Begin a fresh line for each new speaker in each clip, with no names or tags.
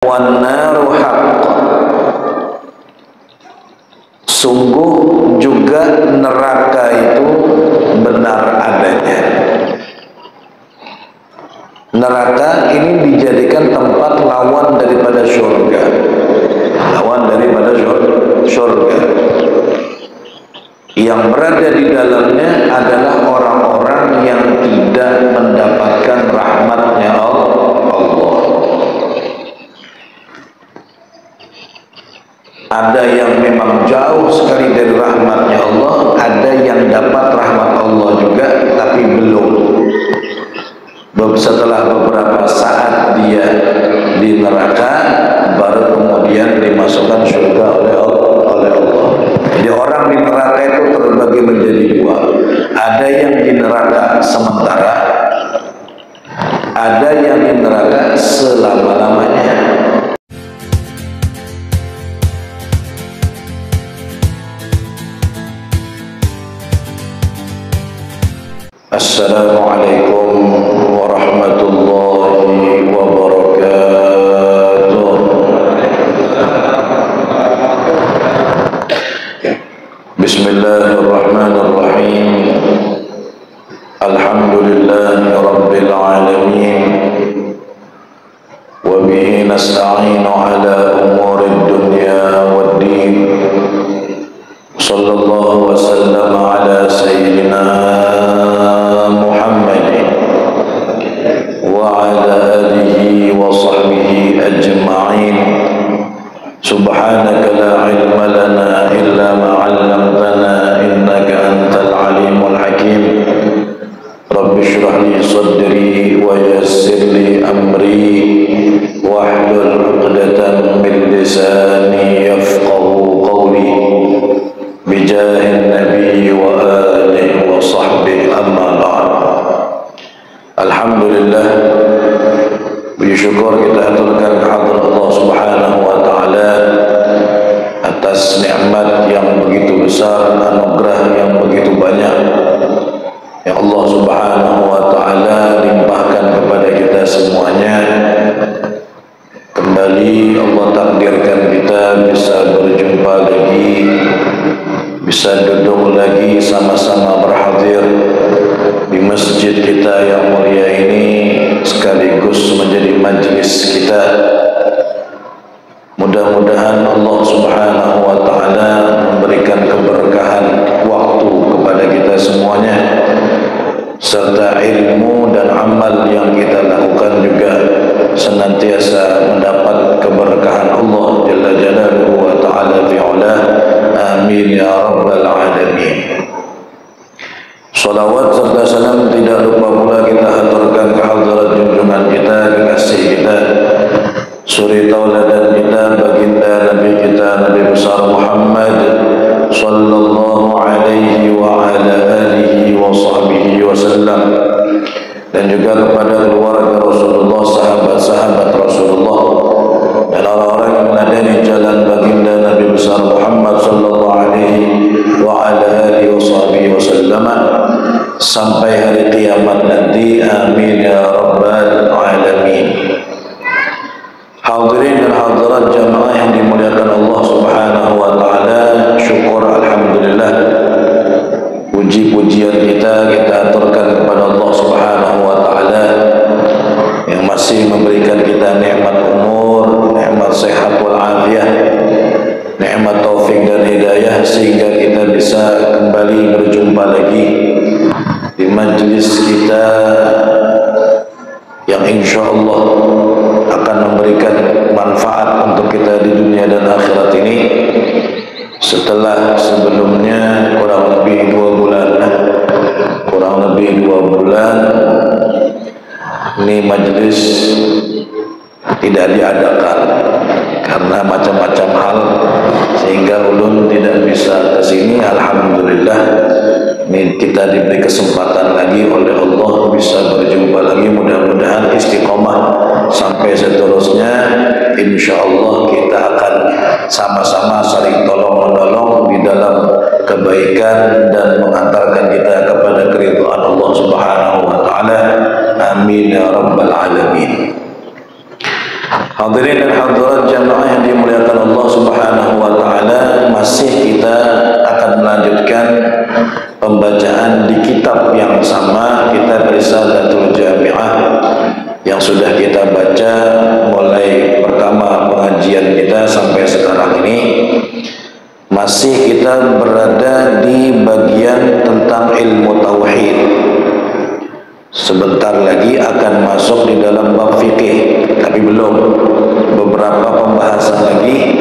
wan naru haqq, sungguh juga neraka itu benar adanya. Neraka ini dijadikan tempat lawan daripada surga, lawan daripada surga. Yang berada di dalamnya adalah orang-orang yang tidak mendapatkan rahmatnya Allah. Ada yang memang jauh sekali dari rahmatnya Allah, ada yang dapat rahmat Allah juga tapi belum. Setelah beberapa saat dia di neraka, baru kemudian dimasukkan surga oleh Allah. Jadi orang di neraka itu terbagi menjadi dua. Ada yang di neraka sementara, ada yang di neraka selama-lamanya. Assalamualaikum warahmatullahi wabarakatuh. Bismillahirrahmanirrahim. Alhamdulillahi rabbil alamin. Wa bihi nasta'inu ala umurid dunya waddin. Sallallahu wa sallama ala sayyidina Subhanaka la ilma lana illa ma 'allamtana innaka antal alimul hakim. Rabbi shrah li sadri wa yassir li amri wahlul 'uqdatam min lisani yafqahu qawli bijahin nabiy wa alihi wa sahbihi amma ba'd. Alhamdulillah, puji syukur kita aturkan kehadirat Allah Subhanahu wa taala atas nikmat yang begitu besar, anugerah yang begitu banyak yang Allah Subhanahu wa taala limpahkan kepada kita semuanya. Kembali Allah takdirkan kita bisa berjumpa lagi, bisa duduk lagi sama-sama berhadir di masjid kita yang mulia ini, sekaligus menjadi majlis kita. Mudah-mudahan Allah Subhanahu wa taala memberikan keberkahan waktu kepada kita semuanya, serta ilmu dan amal yang kita lakukan juga senantiasa mendapat keberkahan Allah Jalla Jalaluhu wa ta'ala fi'ula. Amin ya rabbal alamin. Salawat serta salam tidak lupa pula kita haturkan kehadirat junjungan kita, kekasih kita, suri tauladan kita, baginda Nabi kita, Nabi besar Muhammad sallallahu alaihi wa ala alihi wa sahbihi wasallam, dan juga kepada keluarga Rasulullah, sahabat-sahabat Rasulullah, dan orang-orang yang meladeni jalan baginda Nabi besar Muhammad sallallahu alaihi wa ala alihi wa sahbihi wasallam sampai hari kiamat nanti. Amin ya rabbal alamin. Hadirin dan hadirat jamaah yang dimuliakan Allah Subhanahu wa taala, syukur alhamdulillah, puji-pujian kita aturkan kepada Allah Subhanahu wa taala yang masih memberikan kita nikmat umur, nikmat sehat wal afiyah, nikmat taufik dan hidayah, sehingga kita bisa kembali berjumpa lagi di majlis kita yang insyaallah akan memberikan manfaat untuk kita di dunia dan akhirat ini, setelah sebelumnya kurang lebih 2 bulan ini majlis tidak diadakan karena macam-macam hal, sehingga ulun tidak bisa ke sini. Alhamdulillah, ini kita diberi kesempatan lagi oleh Allah bisa berjumpa lagi. Mudah-mudahan istiqomah sampai seterusnya. Insyaallah kita akan sama-sama saling tolong-menolong di dalam kebaikan dan mengantarkan kita kepada keridhaan Allah Subhanahu wa taala. Amin ya rabbal alamin. Hadirin dan hadirat jamaah yang dimuliakan Allah Subhanahu wa taala, masih kita akan melanjutkan pembacaan di kitab yang sama, kitab Risalatul Jami'ah yang sudah kita baca mulai pertama pengajian kita sampai sekarang ini. Masih kita berada di bagian tentang ilmu tauhid. Sebentar lagi akan masuk di dalam bab fikih, tapi belum. Beberapa pembahasan lagi,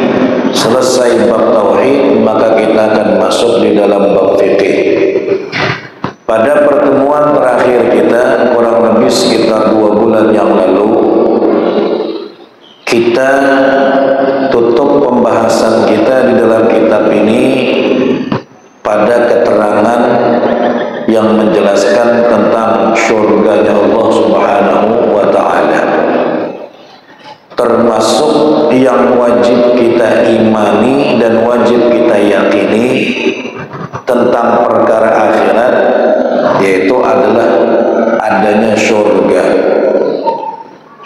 selesai bab tauhid, maka kita akan masuk di dalam bab fikih. Pada pertemuan terakhir kita, kurang lebih sekitar 2 bulan yang lalu, kita tutup pembahasan kita di dalam kitab ini pada keterangan yang menjelaskan tentang surganya Allah Subhanahu wa ta'ala, termasuk yang wajib kita imani dan wajib kita yakini tentang perkara akhirat, yaitu adalah adanya surga.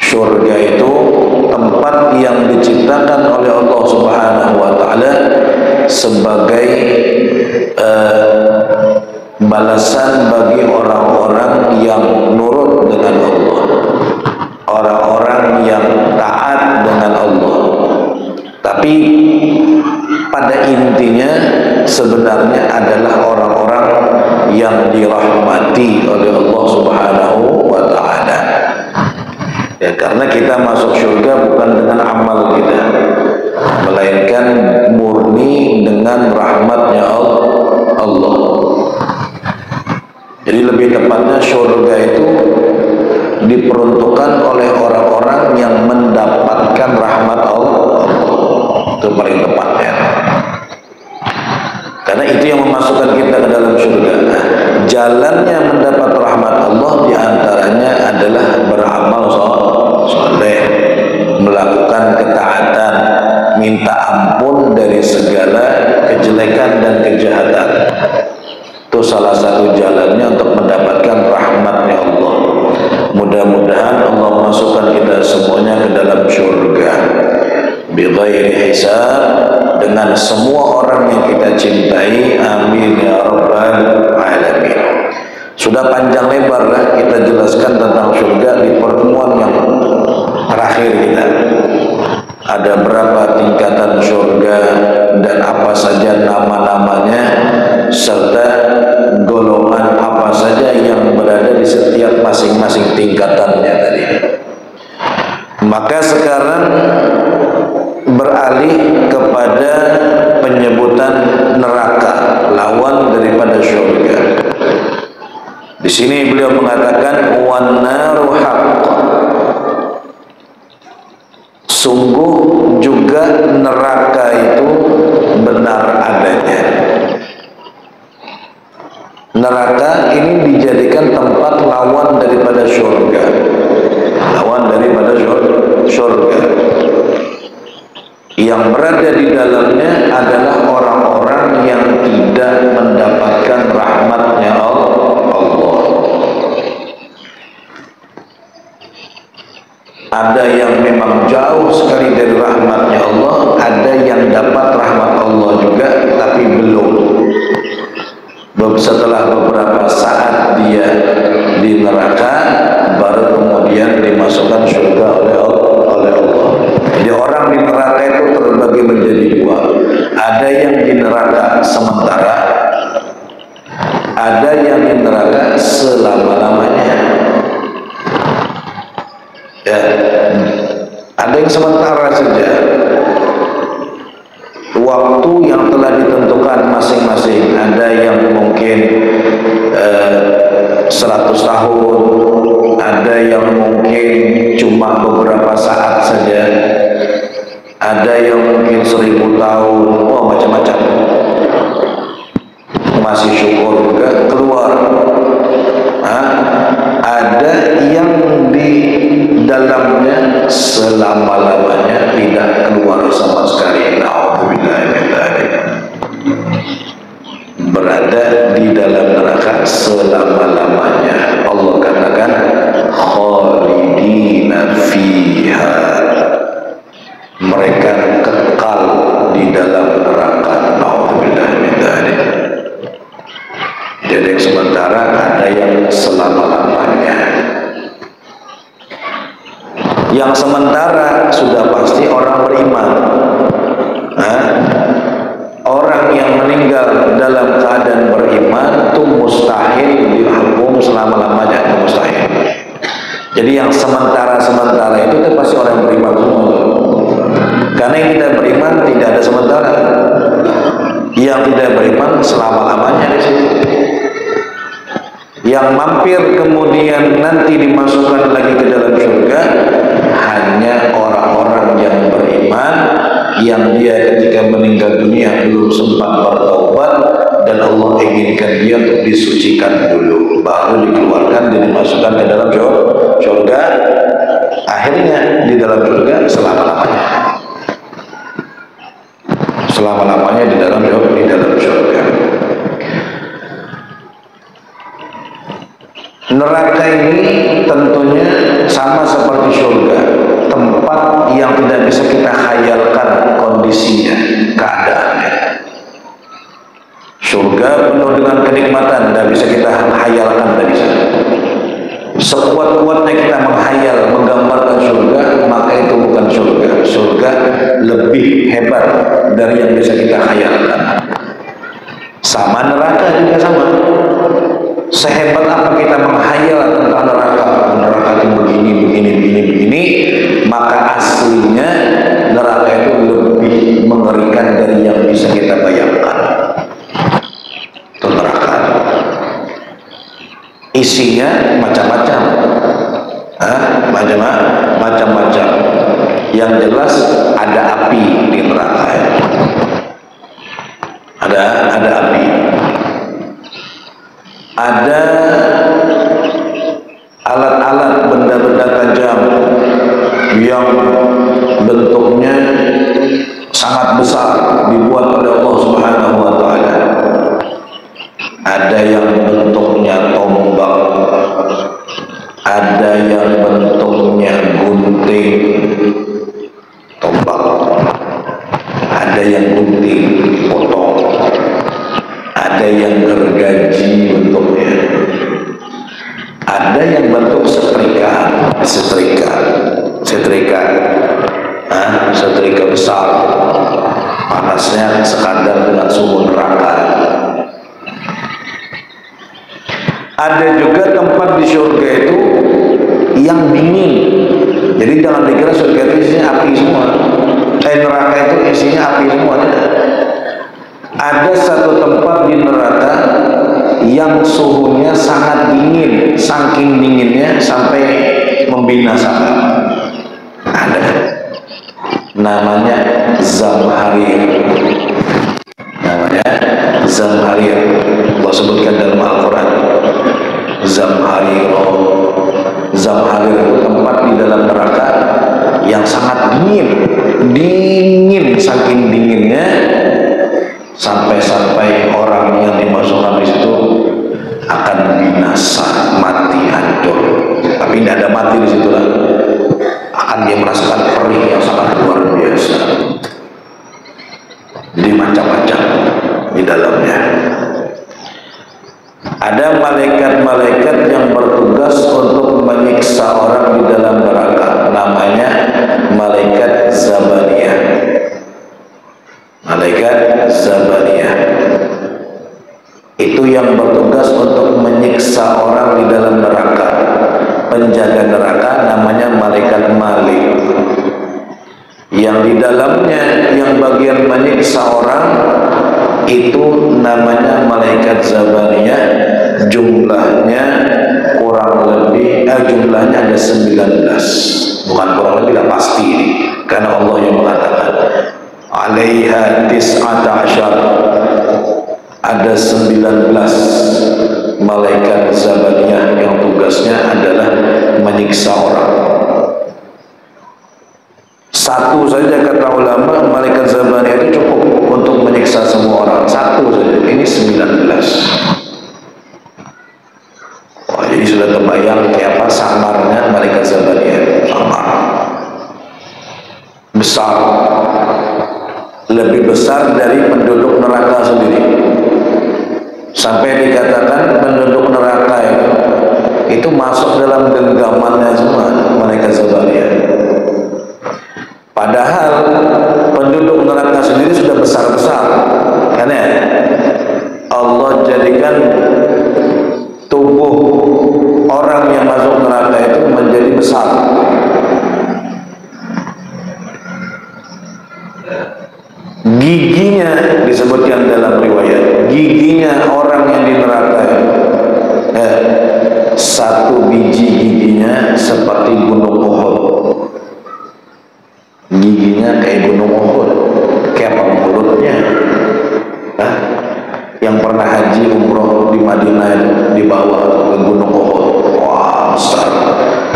Surga itu tempat yang diciptakan oleh Allah Subhanahu wa ta'ala sebagai balasan bagi orang-orang yang nurut dengan Allah, orang-orang yang taat dengan Allah. Tapi pada intinya sebenarnya adalah orang-orang yang dirahmati oleh Allah Subhanahu wa ta'ala. Ya, karena kita masuk surga bukan dengan amal kita, melainkan murni dengan rahmatnya Allah. Jadi lebih tepatnya surga itu diperuntukkan oleh orang-orang yang mendapatkan rahmat Allah. Itu paling tepatnya. Karena itu yang memasukkan kita ke dalam surga. Nah, jalannya mendapat rahmat Allah diantaranya adalah beramal soleh, melakukan ketaatan, minta ampun dari segala kejelekan dan kejahatan. Itu salah satu jalannya untuk mendapatkan rahmatnya Allah. Mudah-mudahan Allah masukkan kita semuanya ke dalam surga bighairi hisab, dengan semua orang yang kita cintai. Amin ya rabbal alamin. Sudah panjang lebar lah kita jelaskan tentang surga di pertemuan yang terakhir kita. Ada berapa tingkatan surga dan apa saja nama-namanya, serta golongan apa saja yang berada di setiap masing-masing tingkatannya tadi. Maka sekarang beralih kepada penyebutan neraka, lawan daripada surga. Di sini beliau mengatakan wan naru haqq. Sungguh juga neraka itu benar adanya. Neraka ini dijadikan tempat lawan daripada surga. Lawan daripada surga. Yang berada di dalamnya adalah orang-orang yang tidak mendapatkan rahmatnya Allah. Ada yang memang jauh sekali dari rahmatnya Allah, ada yang dapat rahmat Allah juga tapi belum. Setelah beberapa saat dia di neraka, baru kemudian dimasukkan surga oleh Allah. Jadi orang di neraka itu terbagi menjadi 2. Ada yang di neraka sementara, ada yang di neraka selama-lamanya. Ya, ada yang sementara saja, waktu yang telah ditentukan masing-masing. Ada yang mungkin 100 tahun, ada yang mungkin cuma beberapa saat saja, ada yang mungkin 1000 tahun. Wah, macam-macam. Masih syukur juga keluar. Ada yang di dalamnya selama-lamanya tidak keluar sama sekali. Berada di dalam neraka selama-lamanya. Allah katakan khalidina fiha, mereka kekal di dalam neraka. Nauzubillah min dzalik. Jadi yang sementara, ada yang selama-lamanya. Yang sementara sudah pasti orang beriman. Orang yang meninggal dalam keadaan beriman itu mustahil dihukum selama-lamanya, itu mustahil. Jadi yang sementara-sementara itu pasti orang beriman semua. Karena yang tidak beriman tidak ada sementara. Yang tidak beriman selama-lamanya di situ. Yang mampir kemudian nanti dimasukkan lagi ke dalam surga hanya orang-orang yang beriman, yang dia ketika meninggal dunia belum sempat bertaubat dan Allah inginkan dia untuk disucikan dulu, baru dikeluarkan dan dimasukkan ke dalam surga. Akhirnya di dalam surga selama-lamanya. Selama-lamanya di dalam surga. Neraka ini tentunya sama seperti surga, tempat yang tidak bisa kita khayalkan kondisinya, keadaannya. Surga penuh dengan kenikmatan, tidak bisa kita khayalkan, tidak bisa. Sekuat-kuatnya kita menghayal, menggambarkan surga, maka itu bukan surga. Surga lebih hebat dari yang bisa kita khayalkan. Sama neraka juga sama. Sehebat apa kita menghayal tentang neraka, neraka itu begini, maka aslinya neraka itu lebih mengerikan dari yang bisa kita bayangkan. Itu neraka. Isinya macam-macam, macam-macam. Yang jelas ada api di neraka. Ada api. Ada alat-alat, benda-benda tajam yang bentuknya sangat besar dibuat oleh Allah Subhanahu wa taala. Ada yang bentuknya tombak, ada yang bentuknya gunting, tombak, ada yang gunting potong, ada yang gergaji bentuknya, ada yang bentuk setrika besar, panasnya sekadar dengan suhu neraka. Ada juga tempat di surga itu yang dingin. Jadi jangan dikira surga itu isinya api semua. Neraka itu isinya api semua. Ada satu tempat di neraka yang suhunya sangat dingin, saking dinginnya sampai membinasakan. Ada, namanya Zamharir. Allah sebutkan dalam Al-Quran. Zamharir itu tempat di dalam neraka yang sangat dingin, saking dinginnya sampai orang yang dimasukkan di situ akan binasa, mati, hancur. Tapi tidak ada mati di situ lah. Akan dia merasakan perih yang sangat luar biasa. Jadi macam-macam di dalamnya. Ada malaikat-malaikat yang bertugas untuk menyiksa orang di dalam neraka. Namanya malaikat Zabaniyah. Malaikat Zabaniyah itu yang bertugas untuk menyiksa orang di dalam neraka. Penjaga neraka namanya malaikat Malik. Yang di dalamnya yang bagian menyiksa orang itu namanya malaikat Zabaniyah. Jumlahnya kurang lebih jumlahnya ada 19. Bukan kurang lebih, tidak pasti ini, karena Allah yang mengatakan alaiha tis'ata asyar, ada 19 malaikat Zabaniyah yang tugasnya adalah menyiksa orang. Satu saja kata ulama, malaikat Zabaniyah itu cukup untuk menyiksa semua orang. Satu saja, ini 19. Jadi sudah terbayang kayak apa samarnya malaikat Zabaniyah. Samar besar, lebih besar dari penduduk neraka sendiri. Sampai dikatakan penduduk neraka itu masuk dalam genggamannya semua mereka Zabaniyah. Padahal penduduk neraka sendiri sudah besar-besar, karena Allah jadikan tubuh orang yang masuk neraka itu menjadi besar. Giginya disebutkan dalam riwayat, giginya orang yang di neraka satu biji giginya seperti gunung Uhud. Giginya kayak gunung Uhud. Kayak apa mulutnya? Yang pernah haji umroh di Madinah dibawa ke gunung Uhud. Wah, besar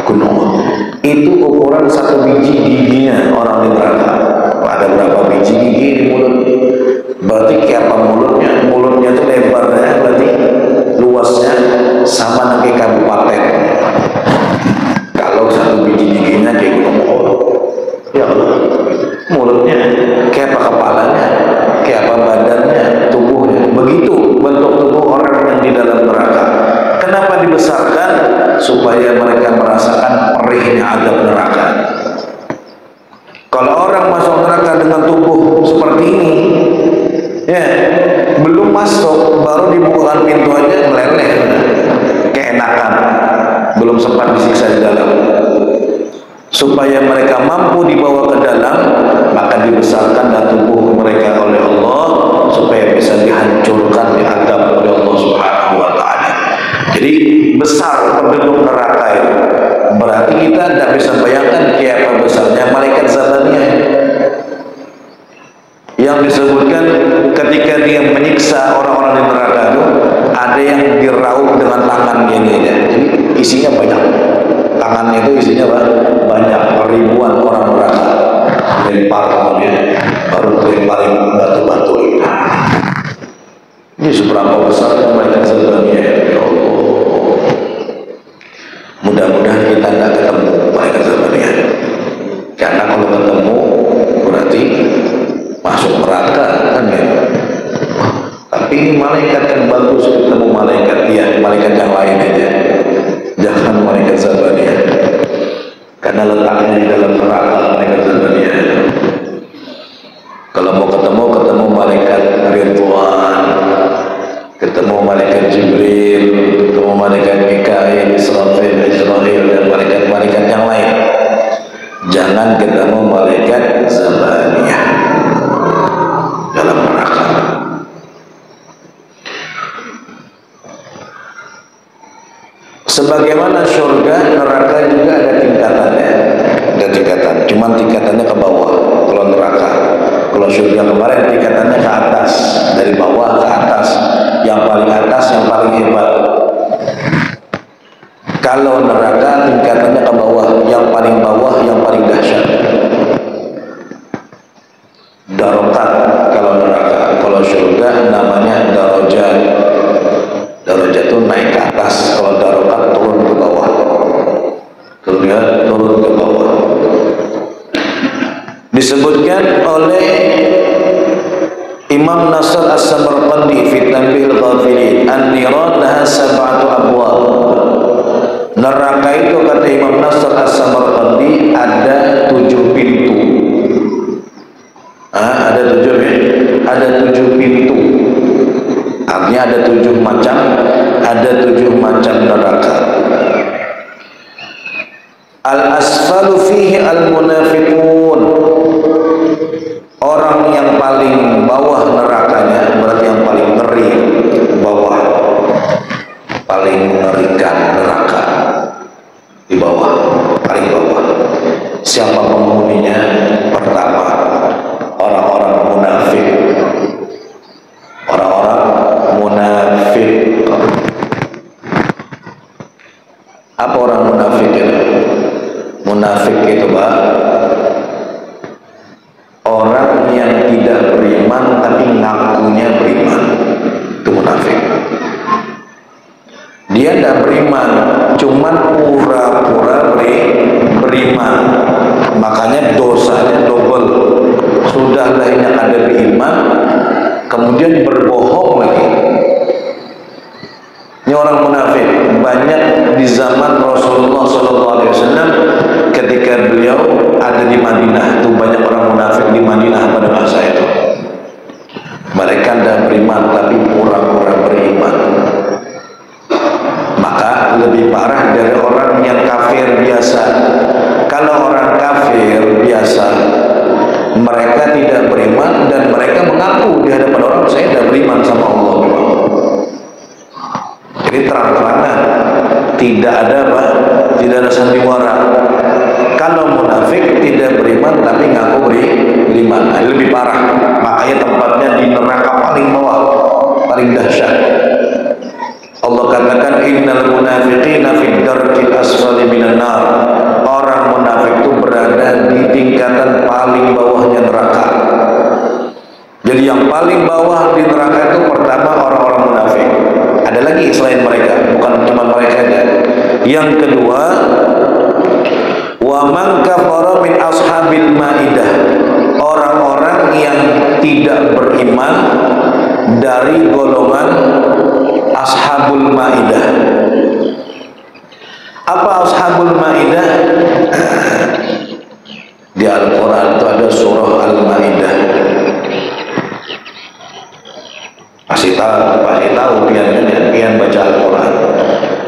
gunung Uhud. Itu ukuran satu biji giginya orang di neraka. Ada berapa biji gigi di mulutnya? Berarti kayak apa mulutnya? Mulutnya itu lebarnya, berarti luasnya sama dengan kabupaten. Kalau satu biji giginya kayak gunung Uhud, ya Allah, mulutnya kayak apa kepalanya, kayak apa badannya, tubuhnya. Begitu bentuk tubuh orang yang di dalam neraka. Kenapa dibesarkan? Supaya mereka merasakan perihnya azab neraka. Kalau orang masuk neraka dengan tubuh seperti ini, ya belum masuk, baru dibukakan pintu aja meleleh, keenakan, belum sempat disiksa di dalam. Supaya mereka mampu dibawa ke dalam, maka dibesarkanlah tubuh mereka oleh Allah supaya bisa dihancurkan, diadab oleh Allah Subhanahu wa Ta'ala. Jadi besar penduduk neraka itu. Berarti kita tidak bisa bayangkan kayak apa besarnya malaikat Zabaniyah yang disebutkan ketika dia menyiksa orang-orang di neraka itu, ada yang diraup dengan tangannya ini aja. Jadi isinya banyak. Tangannya itu isinya banyak, ribuan orang neraka. Lempar kemudian baru lemparin batu-batu. Ini seberapa besarnya malaikat Zabaniyah, ya Allah. Mudah-mudahan kita tidak ketemu malaikat Zabaniyah. Karena kalau ketemu berarti masuk neraka kan ya. Tapi ini malaikat kan bagus ketemu malaikat, ya malaikat yang lain aja. Jangan malaikat Zabaniyah. Karena letaknya di dalam neraka malaikat Zabaniyah. Kalau mau ketemu malaikat Ridwan, ketemu malaikat Jibril, ketemu malaikat Mikail, Israfil, dan malaikat-malaikat yang lain. Jangan ketemu malaikat Zabaniyah dalam neraka. Sebagaimana surga, neraka juga ada tingkatannya. Ada tingkatan, cuman tingkatannya ke bawah. Kalau neraka, kalau surga kemarin tingkatannya ke atas, dari bawah ke atas. Yang paling atas, yang paling hebat. Kalau neraka tingkatannya ke bawah, yang paling bawah, yang paling dahsyat. Darokat kalau neraka, kalau surga namanya darajat. Darajat itu naik ke atas, kalau darokat turun ke bawah. Turun ke bawah. Disebutkan oleh Imam Nasr As-Samarqandi fi Tanbihil Ghafilin, an-niran laha sab'atu abwab. Neraka itu kata Imam Nasr As-Samarqandi ada 7 pintu. Ada 7 pintu. Artinya ada 7 macam neraka. Al-asfalu fihi al-munafiqun. Orang yang paling bawah nerakanya, berarti yang paling ngeri bawah, paling mengerikan neraka di bawah, paling bawah. Siapa penghuninya? Pertama, orang-orang munafik. Orang-orang munafik. Apa orang munafik itu? Munafik itu orang yang tidak beriman tapi ngakunya beriman. Itu munafik. Dia tidak beriman, cuman pura-pura beriman. Makanya dosanya double. ada beriman, kemudian berbohong lagi. Ini orang munafik banyak di zaman Rasulullah SAW ketika beliau ada di Madinah. Itu banyak orang munafik di Madinah pada masa itu. Mereka tidak beriman tapi pura-pura beriman. Maka lebih parah dari orang yang kafir biasa. Kalau orang kafir biasa, mereka tidak beriman dan mereka mengaku di hadapan orang, saya tidak beriman sama Allah. Jadi terang-terangan, tidak ada apa? Tidak ada sandiwara. Kalau munafik tidak beriman tapi ngaku beriman, lebih parah. Makanya tempatnya di neraka paling bawah, paling dahsyat. Allah katakan innal munafiqina fid darkil asfali minan nar. Orang munafik itu berada di tingkatan paling bawahnya neraka. Jadi yang paling bawah di neraka itu pertama orang-orang munafik. Ada lagi selain mereka, bukan cuma mereka aja. Yang kedua, wa man kafara min ashabil maidah. Orang-orang yang tidak beriman dari golongan ashabul maidah. Apa ashabul maidah? Di Al-Quran itu ada surah Al-Maidah. Pasti tahu pian baca Al-Quran.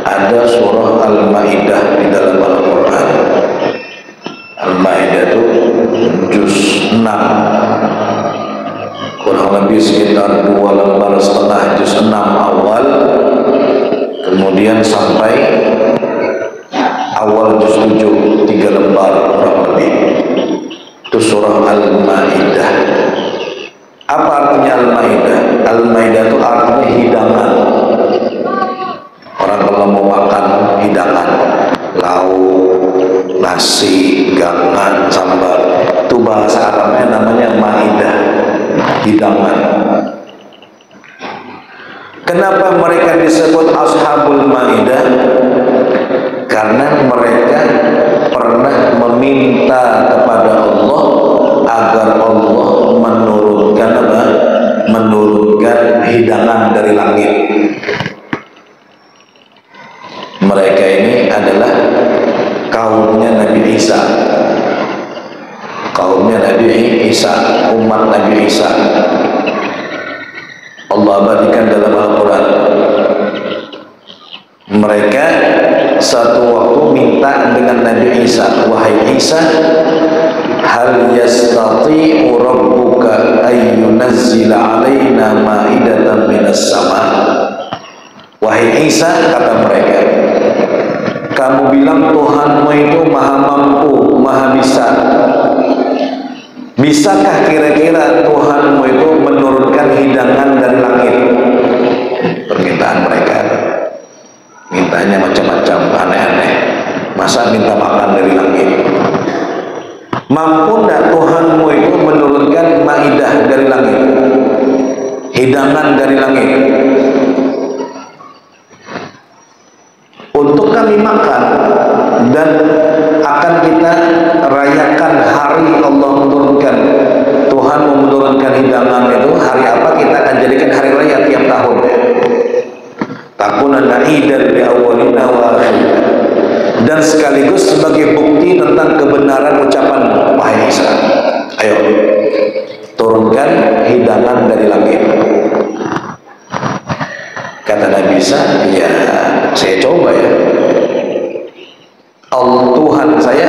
Ada surah Al-Maidah di dalam Al-Quran. Al-Maidah itu juz 6, kurang lebih sekitar 2 lembar setengah, juz 6 awal, kemudian sampai awal juz 7, 3 lembar kurang lebih. Itu surah Al-Maidah. Apa artinya Al-Maidah? Al-Maidah itu artinya hidangan. Orang kalau mau makan hidangan, lauk, nasi, gangan, sambal, itu bahasa Arabnya namanya Maidah, hidangan. Kenapa mereka disebut ashabul Maidah? Karena mereka pernah meminta kepada Allah agar Allah menurunkan apa? Menurunkan hidangan dari langit. Mereka ini adalah kaumnya Nabi Isa. Kaumnya Nabi Isa, umat Nabi Isa. Allah abadikan dalam Al-Quran. Mereka satu waktu minta dengan Nabi Isa, wahai Isa, hal yastati'u rabbuka ayyunazzila alaina ma'idatan minas sama. Wahai Isa, kata mereka, kamu bilang Tuhanmu itu maha mampu, maha bisa. Bisakah kira-kira Tuhanmu itu menurunkan hidangan dari langit? Permintaan mereka, mintanya macam-macam, aneh-aneh. Masa minta makan dari langit? Mampu tidak Tuhanmu itu menurunkan maidah dari langit, hidangan dari langit, untuk kami makan dan akan kita rayakan hari Allah menurunkan, Tuhan menurunkan hidangan itu hari apa, kita akan jadikan hari raya tiap tahun. Takunanna idan li awwalina wa akhirina, dan sekaligus sebagai bukti tentang kebenaran ucapan wahai Isa. Ayo turunkan hidangan dari langit. Kata Nabi Isa, ya saya coba ya. Allah Tuhan saya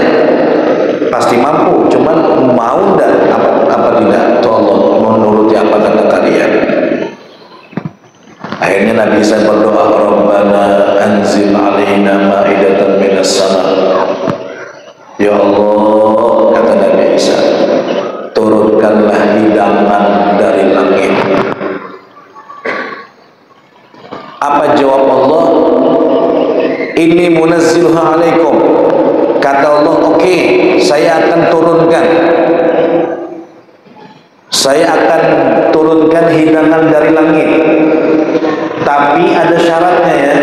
pasti mampu, cuman mau dan apa tidak? Tuh Allah menuruti apa kata kalian. Akhirnya Nabi Isa berdoa, Rabbana anzil alaina ma'idatan minas sama. Ya Allah, kata Nabi Isa, turunkanlah hidangan dari langit. Apa jawab Allah? Ini munazzilha alaikum. Kata Allah, oke, saya akan turunkan. Saya akan turunkan hidangan dari langit. Tapi ada syaratnya ya.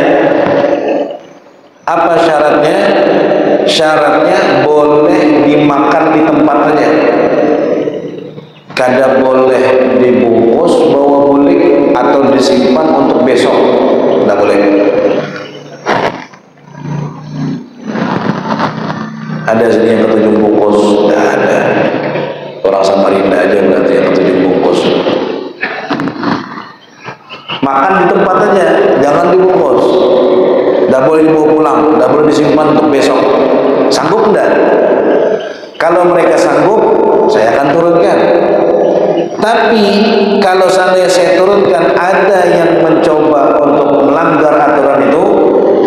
Apa syaratnya? Syaratnya boleh dimakan di tempat saja. kada boleh dibungkus bawa bulik atau disimpan untuk besok, tidak boleh. Ada sini yang ketujuh bungkus? Tidak ada. Orang Samarinda aja berarti yang ketujuh bungkus. Makan di tempat aja, jangan dibungkus. Tidak boleh dibawa pulang, tidak boleh disimpan untuk besok. Sanggup enggak? Kalau mereka sanggup, saya akan turunkan. Tapi kalau seandainya saya turunkan ada yang mencoba untuk melanggar aturan itu,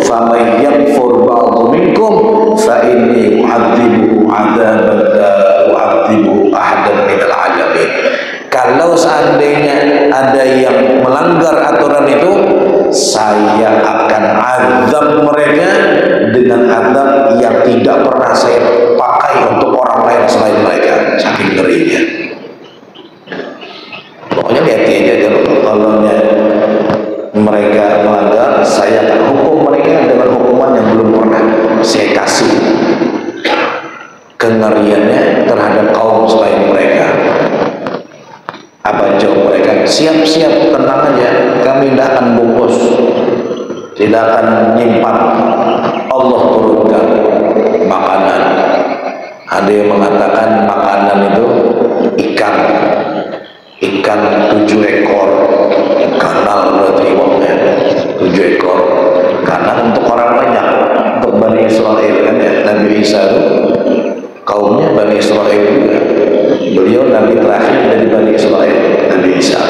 faman yakfur ba'du minkum fa inni u'adzibuhu 'adzaban la u'adzibu ahadan minal 'alamin. Kalau seandainya ada yang melanggar aturan itu, saya akan azab mereka dengan azab yang tidak pernah saya pakai untuk orang lain selain mereka, saking ngerinya. Pokoknya hati aja kalau mereka melanggar, saya akan hukum mereka dengan hukuman yang belum pernah saya kasih. Kengeriannya terhadap kaum selain mereka. Apa jawab mereka? Siap-siap, tenang aja, kami tidak akan bungkus, tidak akan nyimpan. Allah turunkan makanan. Ada yang mengatakan makanan itu ikan 7 ekor kanal, berarti iwaknya 7 ekor kanal untuk orang banyak, untuk Bani Israel kan ya. Nabi Isa itu kaumnya Bani Israel juga. Beliau Nabi terakhir dari Bani Israel, Nabi Isa.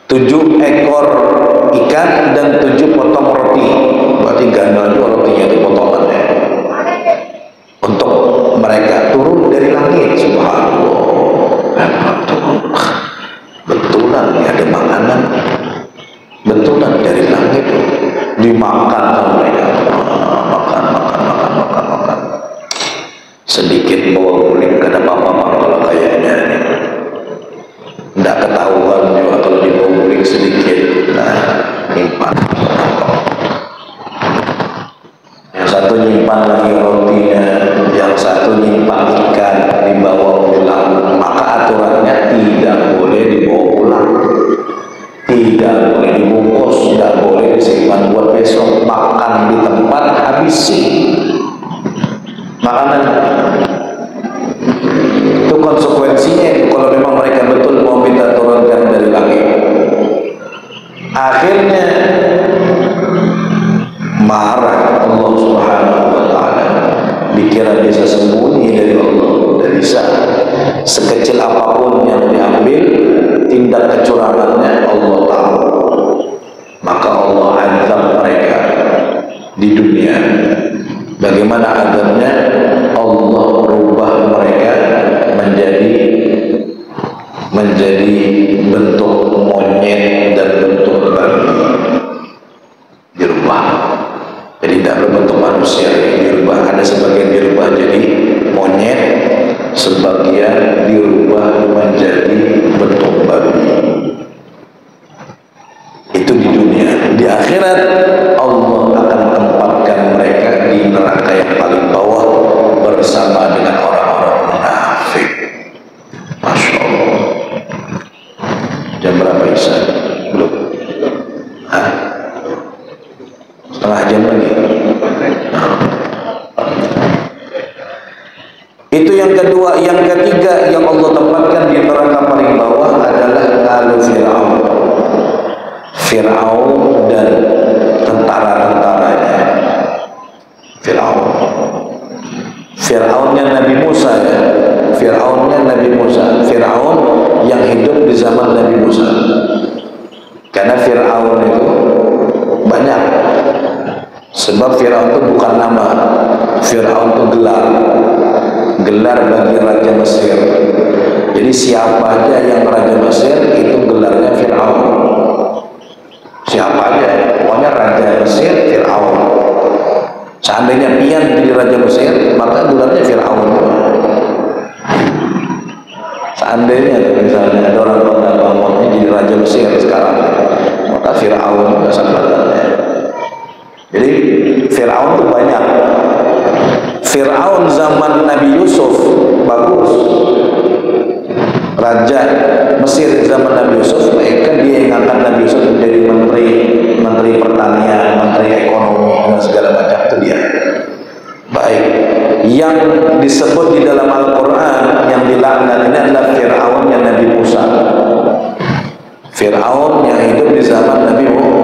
7 ekor ikan dan 7 potong roti, berarti gandal itu rotinya itu potongannya, untuk mereka turun dari langit. Subhanallah, betulan ya, ada makanan betulan dari langit dimakan sama mereka. Makan sedikit bawa kulit, kada apa-apa kalau kayaknya nih. Tidak ketahuan juga kalau dibawa kulit sedikit, nah nyimpan. Yang satu nyimpan lagi rotinya, yang satu nyimpan ikan dibawa pulang. Maka aturannya tidak boleh dibawa pulang, tidak boleh dibungkus, tidak boleh disimpan buat besok. Makan di tempat, habisi makanan. Itu konsekuensinya kalau memang mereka betul mau minta turunkan dari langit. Akhirnya marah Allah Subhanahu wa ta'ala. Dikira bisa sembunyi dari Allah, tidak bisa. Sekecil apapun yang diambil, tindak kecurangannya Allah tahu. Maka Allah azab mereka di dunia. Bagaimana azabnya? Allah rubah mereka menjadi bentuk monyet dan bentuk babi, dirubah. Jadi tidak berbentuk manusia, dirubah. Ada sebagian dirubah jadi monyet, sebagian dirubah menjadi bentuk babi. Itu di dunia. Di akhirat Allah akan tempatkan mereka di neraka yang paling bawah bersama dengan orang-orang munafik. Masya Allah. Jam berapa Isya? Belum? Hah? Setengah jam lagi. Itu yang kedua. Yang ketiga yang Allah tempatkan di neraka paling bawah adalah alu Fir'aun. Fir'aun dan tentara-tentaranya. Fir'aunnya Nabi Musa ya. Fir'aunnya Nabi Musa. Fir'aun yang hidup di zaman Nabi Musa. Karena Fir'aun itu banyak. Sebab Fir'aun itu bukan nama. Fir'aun itu gelar. Gelar bagi Raja Mesir. Jadi siapa aja yang Raja Mesir itu gelarnya Fir'aun. Siapa aja, pokoknya Raja Mesir Fir'aun. Seandainya pian jadi Raja Mesir, maka gelarnya Fir'aun. Seandainya misalnya ada orang kota Bangunnya jadi Raja Mesir sekarang, maka Fir'aun juga sangkatannya. Jadi Fir'aun itu banyak. Fir'aun zaman Nabi Yusuf bagus. raja Mesir zaman Nabi Yusuf, kan dia yang angkat Nabi Yusuf menjadi menteri pertanian, menteri ekonomi dan segala macam, itu dia. Baik, yang disebut di dalam Al-Quran yang dilaknat ini adalah Fir'aun yang Nabi Musa. Fir'aun yang hidup di zaman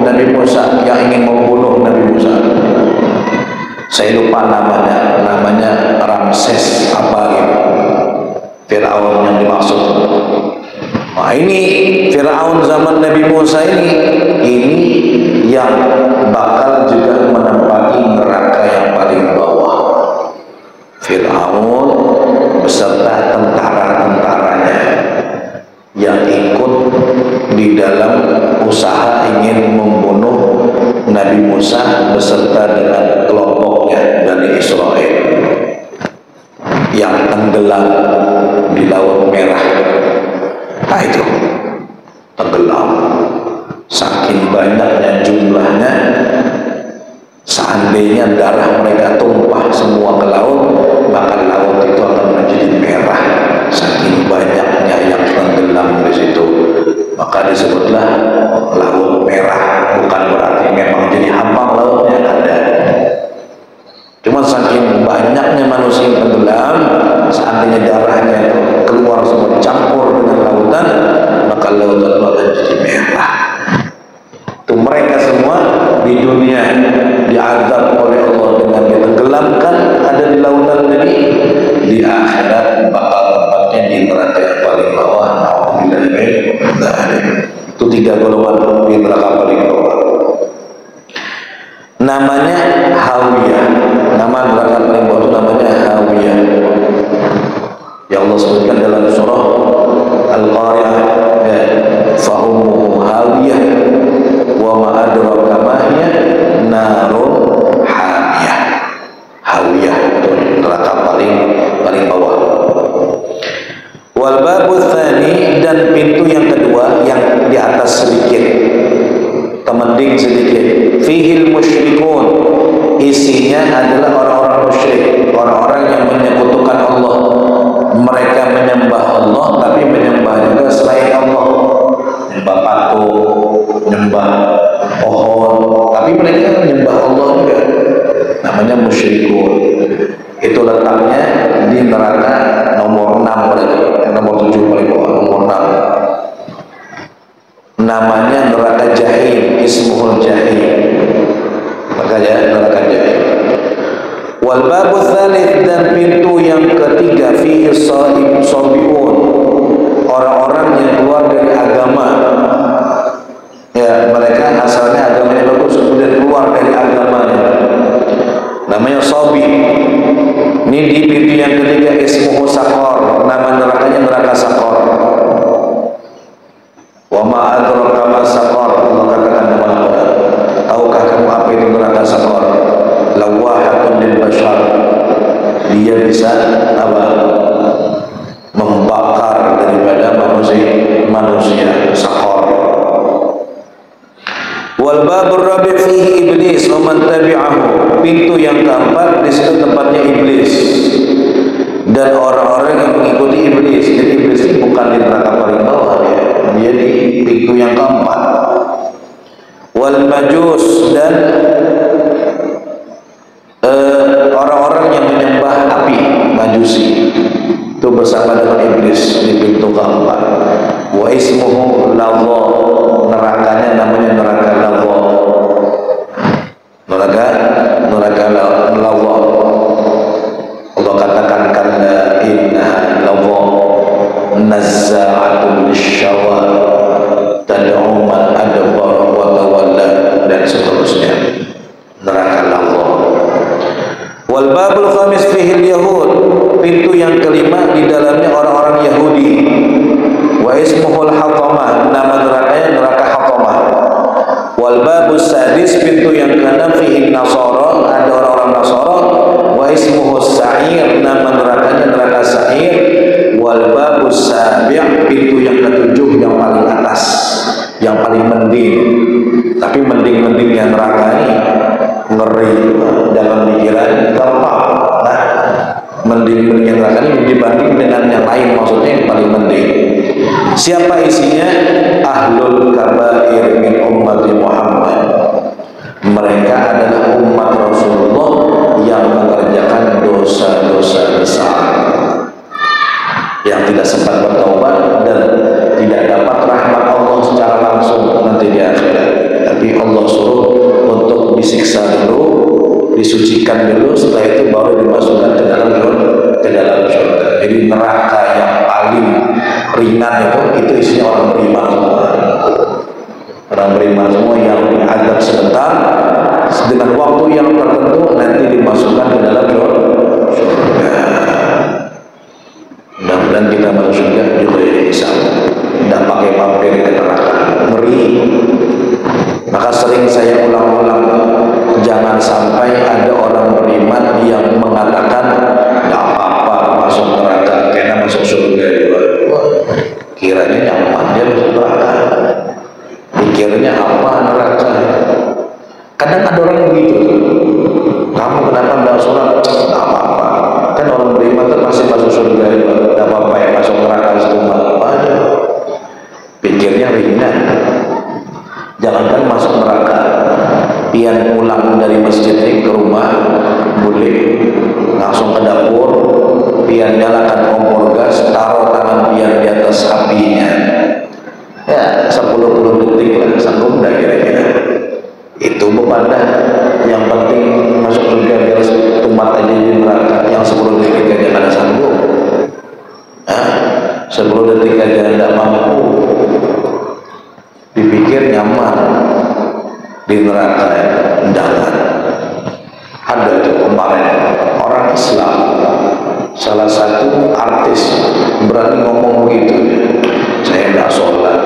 Nabi Musa, yang ingin membunuh Nabi Musa. Saya lupa namanya Ramses apa gitu, Fir'aun yang dimaksud. Nah, ini Fir'aun zaman Nabi Musa ini yang bakal juga menempati neraka yang paling bawah. Fir'aun beserta tentara-tentaranya yang ikut di dalam usaha ingin membunuh Nabi Musa beserta dengan kelompoknya dari Israel yang tenggelam di Laut Merah. Nah itu tenggelam, saking banyaknya jumlahnya, seandainya darah mereka tumpah semua ke laut, maka laut itu akan menjadi merah, saking banyaknya yang tenggelam di situ. Maka disebutlah Laut Merah, bukan berarti memang jadi hampa lautnya, ada. Cuma saking banyaknya manusia yang tenggelam, seandainya darahnya keluar semua campur dengan lautan, maka lautan itu akan jadi merah. Itu mereka semua di dunia diazab oleh Allah dengan ditenggelamkan ada di lautan tadi, di akhirat bakal tempatnya di neraka yang paling bawah. Itu 3 golongan di neraka paling bawah. Namanya Hawiyah. Nama neraka paling bawah itu namanya Hawiyah. Yang Allah sebutkan dalam surah Al-Qari'ah, fa'ummuhu hawiyah wa ma adraka ma hiya narun hamiyah. Hawiyah itu neraka paling bawah. Wal babu tsani, dan pintu yang kedua yang di atas sedikit, temending sedikit, fihil musyrikun, isinya adalah orang-orang musyrik, orang-orang yang menyekutukan Allah. Mereka menyembah Allah tapi menyembah juga selain Allah, menyembah patung, menyembah pohon, tapi mereka menyembah Allah juga. Namanya musyrikun. Itu letaknya di neraka nomor 6 berarti, nomor 7 paling bawah, nomor 6. Namanya neraka Jahim, ismuhul Jahim. Makanya neraka Jahim. Wal babu tsalits, dan pintu yang ketiga, fihi sabiun, orang-orang yang keluar dari agama. Ya, mereka asalnya agamanya bagus, kemudian keluar dari agamanya. Namanya sabi. Ini di pintu yang ketiga, ismuhu Saqar, nama nerakanya neraka Saqar. Wa ma adraka ma Saqar, Allah katakan dalam Al-Quran. Tahukah kamu apa itu neraka Saqar? Lawahatun lil bashar, dia bisa apa? Membakar daripada manusia. Saqar. Wal babur rabi' fihi iblis wa man tabi'ahu, pintu yang keempat di situ tempatnya iblis dan orang-orang yang mengikuti iblis. Jadi iblis ini bukan di neraka paling bawah, dia di pintu yang keempat. Wal majus, dan orang-orang yang menyembah api, majusi, itu bersama dengan iblis di pintu keempat. Wa ismuhu Ladha, nerakanya namanya neraka Ladha. Neraka Ladha. Allah katakan kalla innaha Ladha nazza'atun lisyawa tad'u man adbara wa tawalla, dan seterusnya. Neraka Ladha. Wal babul khamis fihi al-yahud, pintu yang kelima di dalamnya orang-orang Yahudi. Wa ismuhul Hatamah, nama nerakanya neraka Hatamah. Wal babus sadis, pintu yang keenam, fihi Nasara, ada orang-orang Nasara. Wa ismuhus Sa'ir, nama nerakanya neraka Sa'ir. Wal babus sabi', pintu yang ketujuh yang paling atas, yang paling mending. Tapi mending-mendingnya neraka ini ngeri, jangan dikira gampang. Nah, mending-mendingnya neraka ini dibanding dengan yang lain, maksudnya yang paling mending. Siapa isinya? Ahlul kabair min ummati Muhammad. Mereka adalah umat Rasulullah yang mengerjakan dosa-dosa besar, yang tidak sempat bertaubat dan tidak dapat rahmat Allah secara langsung nanti di akhirat. Tapi Allah suruh untuk disiksa dulu, disucikan dulu, setelah itu baru dimasukkan ke dalam surga. Jadi neraka yang paling ringan itu isinya orang beriman semua. Orang beriman semua yang diadab sebentar dengan waktu yang tertentu, nanti dimasukkan ke dalam surga. Mudah-mudahan kita masuk surga juga bisa. Tidak pakai mampir ke neraka, ngeri. Maka sering saya ulang-ulang, jangan sampai ada orang beriman yang mengatakan tidak apa-apa masuk neraka, karena masuk surga juga. Kiranya nyaman dia masuk neraka, pikirnya apa neraka. Kadang ada orang begitu, kamu kenapa tidak sholat? Tidak apa-apa, kan orang beriman itu pasti masuk surga juga, tidak apa-apa ya masuk neraka itu apa aja. Pikirnya ringan. Jangankan masuk neraka, pian pulang dari masjid ke rumah boleh langsung ke dapur, pian nyalakan kompor gas, taruh tangan pian di atas apinya, ya 10 detik lah, sanggup dah kira-kira. Itu beban dah. Yang penting masuk surga biar tempat aja di neraka, yang 10 detik aja kada sanggup. 10 detik aja tidak mampu, dipikir nyaman di neraka ya. Jangan. Ada tuh kemarin orang Islam, salah satu artis berani ngomong begitu, saya tidak sholat,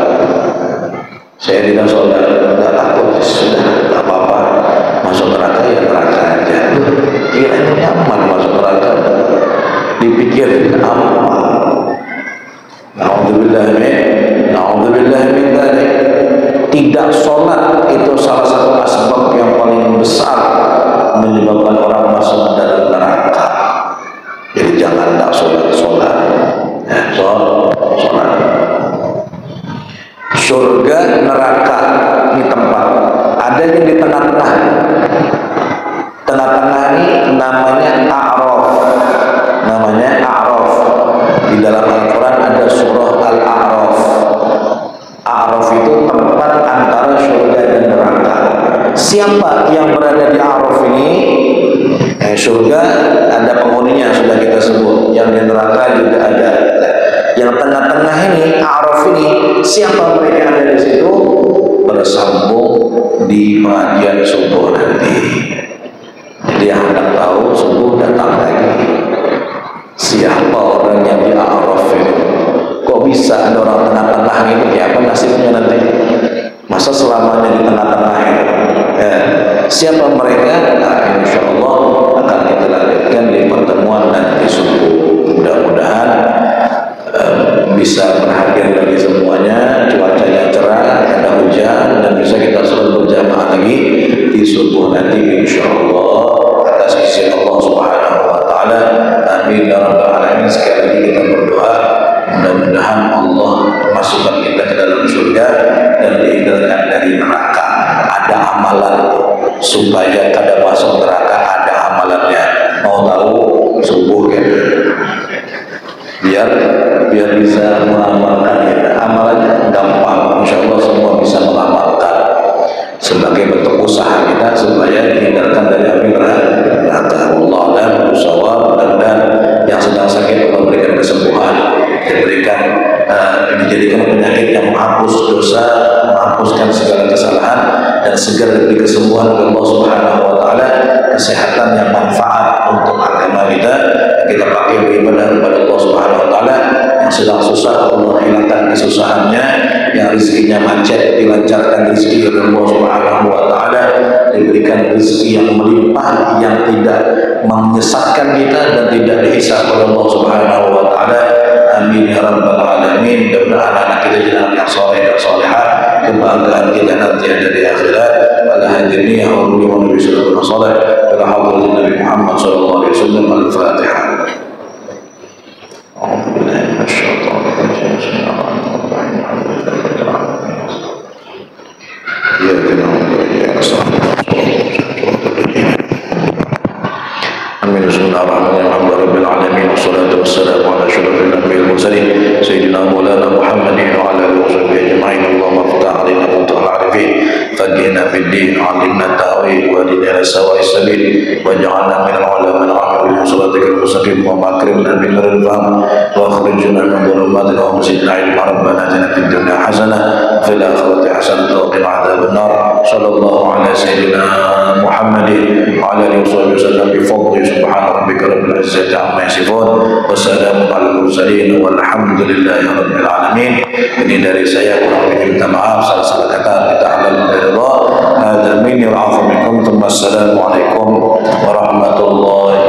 saya tidak sholat, tidak takut, sudah tidak apa-apa, masuk neraka ya neraka aja. Kiranya nyaman masuk neraka, dipikir apa? Na'udzubillah min dzalik. Tidak sholat itu salah satu asbab yang paling besar menyebabkan orang masuk dalam neraka. Jadi jangan tak sholat ya, sholat. Surga, neraka ini tempat. Ada yang di tengah-tengah. Tengah-tengah ini namanya A'raf. Namanya A'raf. Di dalam Al-Quran ada surah Al-A'raf. A'raf itu tempat antara surga dan neraka. Siapa yang berada di A'raf ini? Surga ada penghuninya, sudah kita sebut. Yang di neraka juga ada. Yang tengah-tengah ini, A'raf ini, siapa mereka yang ada di situ? Bersambung di pengajian subuh nanti. Jadi yang hendak tahu subuh datang lagi. Siapa orang yang di A'raf ini? Kok bisa ada orang tengah-tengah ini? Kayak apa nasibnya nanti? Masa selamanya di tengah-tengah ini? Siapa mereka? Nah, insya Allah akan kita lanjutkan di pertemuan nanti subuh. Mudah-mudahan bisa berhadir bagi semuanya, cuacanya cerah, ada hujan, dan bisa kita selalu berjamaah lagi di subuh nanti insya Allah atas izin Allah Subhanahu wa Ta'ala. Amin ya rabbal alamin. Sekali lagi kita berdoa, mudah-mudahan Allah masukkan kita ke dalam surga dan dihindarkan dari neraka. Ada amalan supaya kada masuk neraka, ada amalannya. Mau tahu subuh kan? Biar bisa mengamalkan ya. Amalannya gampang, insya Allah semua bisa mengamalkan sebagai bentuk usaha kita supaya dihindarkan dari api neraka. Allah dan usaha dan yang sedang sakit Allah berikan kesembuhan, diberikan dijadikan penyakit yang menghapus dosa, menghapuskan segala kesalahan, dan segera diberi kesembuhan oleh Allah Subhanahu wa Ta'ala, kesehatan yang manfaat untuk agama kita pakai beribadah kepada Allah Subhanahu wa Ta'ala. Yang sedang susah Allah hilangkan kesusahannya, yang rezekinya macet dilancarkan rezeki oleh Allah Subhanahu wa Ta'ala, diberikan rezeki yang melimpah, yang tidak menyesatkan kita dan tidak dihisab oleh Allah Subhanahu wa Ta'ala. Amin ya rabbal alamin. Dan anak-anak kita jadi anak yang soleh dan solehah, kebanggaan kita nanti ada di akhirat. Pada hadirnya ya Allah wa nabi sallallahu alaihi wasallam, pada hadratin Nabi Muhammad sallallahu alaihi wasallam. Al-Fatihah. A'udzu billahi minasyaitonir rajim. Bismillahirrahmanirrahim. سيدنا مولانا محمد وعلى آله وصحبه أجمعين. اللهم افتح علينا فتح العارفين، فقهنا في الدين، علمنا التأويل، واهدنا إلى سواء السبيل، واجعلنا من العلماء العاملين بصراطك المستقيم، وأكرمنا بنور الفهم، وأخرجنا من ظلمات الوهم وزدنا علما. ربنا آتنا في الدنيا حسنة وفي الآخرة حسنة وقنا عذاب النار. صلى الله على سيدنا محمد وعلى آله وصحبه وسلم بفضله. سبحان ربك رب العزة عما يصفون وسلام على المرسلين والحمد لله رب العالمين. Ini dari saya, kurang lebih minta maaf, salah-salah kata minta halal dari Allah. Hadzal minni wal 'afwu minkum. Wassalamualaikum warahmatullahi